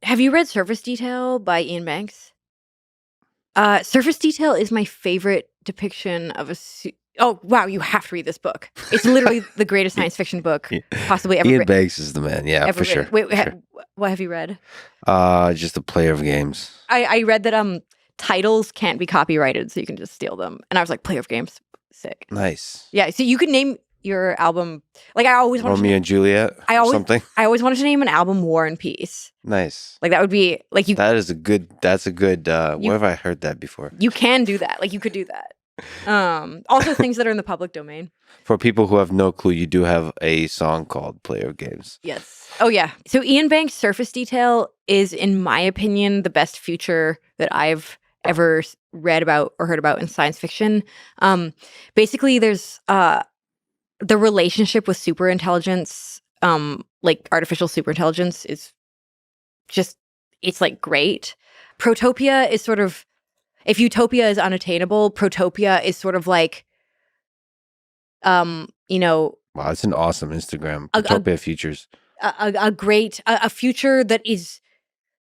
Have you read Surface Detail by Ian Banks? Surface Detail is my favorite depiction of oh, wow, you have to read this book. It's literally the greatest science fiction book possibly ever Ian Banks is the man, yeah, for sure. Wait, sure. What have you read? Just a player of games. I read that titles can't be copyrighted, so you can just steal them. And I was like, player of games, sick. Nice. Yeah, so you could name your album, like I always wanted Romeo and Juliet or something? I always wanted to name an album War and Peace. Nice. Like that would be, like you... That's a good, where have I heard that before? You can do that, like you could do that. Also things that are in the public domain. For people who have no clue, you do have a song called Player of Games. Yes. Oh yeah. So Ian Banks' Surface Detail is, in my opinion, the best future that I've ever read about or heard about in science fiction. Basically there's the relationship with superintelligence, like artificial superintelligence, is just, it's like great. Protopia is sort of, if utopia is unattainable, protopia is sort of like, you know... Wow, it's an awesome Instagram. Protopia Futures. A great, a future that is,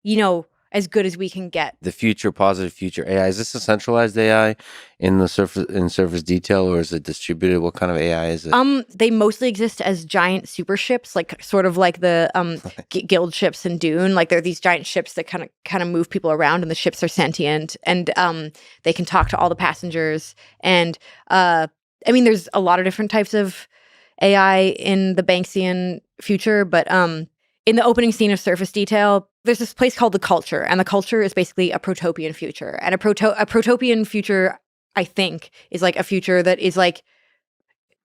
you know, as good as we can get. The future, positive future AI. Is this a centralized AI in Surface Detail, or is it distributed? What kind of AI is it? They mostly exist as giant super ships, like sort of like the guild ships in Dune. Like they're these giant ships that kind of move people around, and the ships are sentient, and they can talk to all the passengers. And I mean, there's a lot of different types of AI in the Banksian future, but in the opening scene of Surface Detail, there's this place called the Culture, and the Culture is basically a protopian future. And a protopian future, I think, is like a future that is like,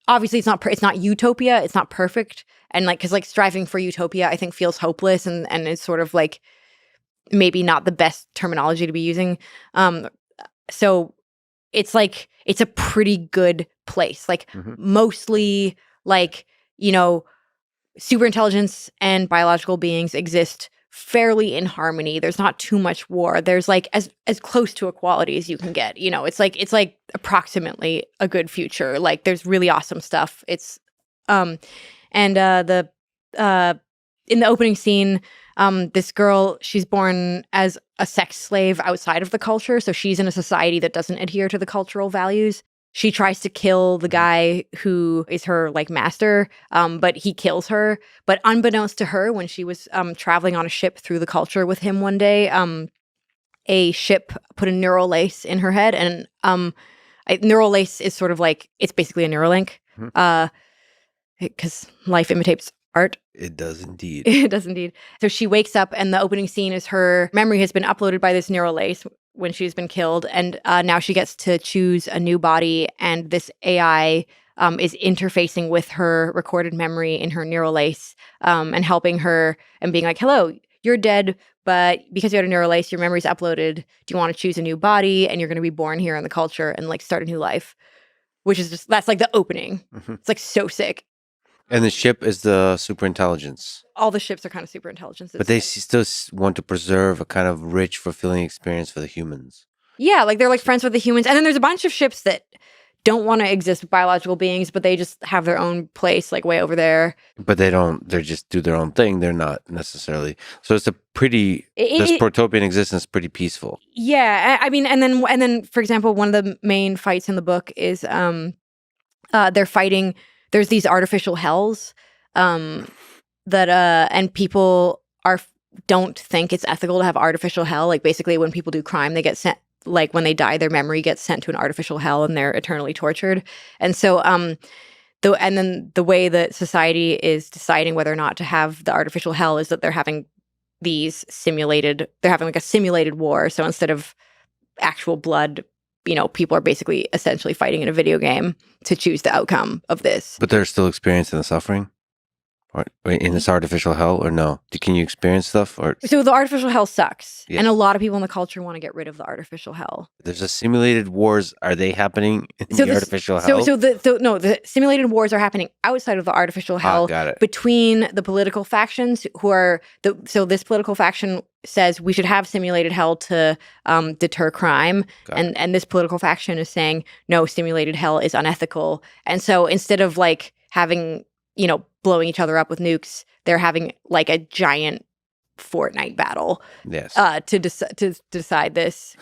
obviously it's not utopia, it's not perfect, and like, because like striving for utopia, I think feels hopeless, and it's sort of like maybe not the best terminology to be using. So it's like, it's a pretty good place, like mostly like, you know, superintelligence and biological beings exist fairly in harmony. There's not too much war. There's like as close to equality as you can get. You know, it's like approximately a good future. Like there's really awesome stuff. It's in the opening scene, this girl, she's born as a sex slave outside of the culture, so she's in a society that doesn't adhere to the cultural values. She tries to kill the guy who is her like master, but he kills her. But unbeknownst to her, when she was traveling on a ship through the culture with him one day, a ship put a neural lace in her head, and neural lace is sort of like, it's basically a Neuralink, because life imitates art. It does indeed. It does indeed. So she wakes up, and the opening scene is her memory has been uploaded by this neural lace when she's been killed, and now she gets to choose a new body, and this AI is interfacing with her recorded memory in her neural lace, and helping her and being like, hello, you're dead, but because you had a neural lace, your memory's uploaded. Do you want to choose a new body? And you're going to be born here in the culture and like start a new life, which is just, that's like the opening. It's like so sick. And the ship is the superintelligence. All the ships are kind of superintelligences. But they still want to preserve a kind of rich, fulfilling experience for the humans. Yeah, like they're like friends with the humans. And then there's a bunch of ships that don't want to exist with biological beings, but they just have their own place like way over there. But they just do their own thing. They're not necessarily. So it's a pretty, this protopian existence pretty peaceful. Yeah, I mean, and then for example, one of the main fights in the book is they're fighting. There's these artificial hells that and people don't think it's ethical to have artificial hell. Like basically when people do crime, they get sent, like when they die, their memory gets sent to an artificial hell and they're eternally tortured. And so and then the way that society is deciding whether or not to have the artificial hell is that they're having like a simulated war. So instead of actual blood, you know, people are basically essentially fighting in a video game to choose the outcome of this. But they're still experiencing the suffering? Or in this artificial hell, or no? Can you experience stuff? Or so the artificial hell sucks, and a lot of people in the culture want to get rid of the artificial hell. There's a simulated wars. Are they happening in the artificial hell? So the simulated wars are happening outside of the artificial hell. Got it. Between the political factions who are so this political faction says we should have simulated hell to deter crime, and this political faction is saying no, simulated hell is unethical, and so instead of like having, you know, blowing each other up with nukes, they're having like a giant Fortnite battle Yes. to decide this.